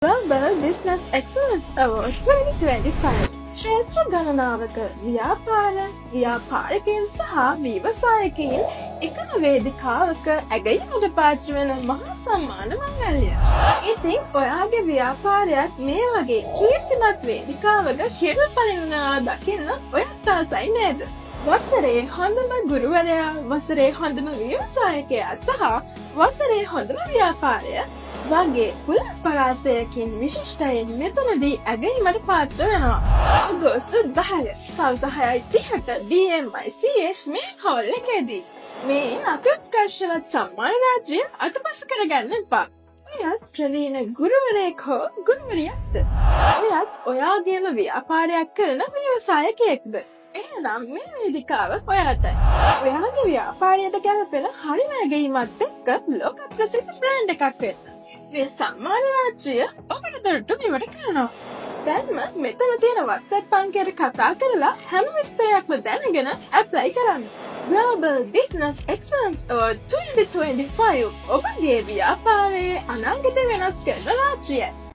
Global Business Excellence Award 2025 ශ්‍රේෂ්ඨ ගණනාවක ව්‍යාපාරිකයන් සහ ව්‍යවසායකයින් එකම වේදිකාවක ඇගයීමට පාත්‍ර වෙන මහා සම්මාන මංගල්‍ය. ඉතින් ඔයාගේ ව්‍යාපාරයක් මේ වගේ කීර්තිමත් වේදිකාවක කිරුපනිනවා දකින්න ඔයත් ආසයි නේද? වසරේ හොඳම ගුරුවරයා, වසරේ හොඳම ව්‍යවසායකයා සහ වසරේ හොඳම ව්‍යාපාරය වගේ පුල පරාසයකින් විශිෂ්ටයෙන් මෙතනදී ඇගීමට පාත්‍ර වෙනවා. අගෝස්තු 10 සවස 6:30ට BMICH මේ හෝල් එකේදී. මේ අත්‍යුත්කර්ෂවත් සම්මාන රාත්‍රිය අතපස කරගන්න එපා. ඔයත් ප්‍රවීණ ගුරුවරයෙක් හෝ ගුරුවරියක්ද? ඔයත් ඔයාගේම ව්‍යාපාරයක් කරන ව්‍යවසායකයෙක්ද? එහෙනම් මේ වේදිකාව ඔයාටයි. ඔයාගේ ව්‍යාපාරයට ගැලපෙන හරිම ඇගීමත් එක්ක ලෝක ප්‍රසිද්ධ බ්‍රෑන්ඩ් එකක් වෙන්න. මේ සම්මාන රාත්‍රිය ඔබට දොරටු මෙවට කරනවා. දැන්ම මෙතන තියෙන WhatsApp අංකයට කතා කරලා හැම විස්තරයක්ම දැනගෙන ඇප්ලයි කරන්න. Global Business Excellence Award 2025 ඔබගේ ව්‍යාපාරයේ අනාගත වෙනස් කරන රාත්‍රියයි.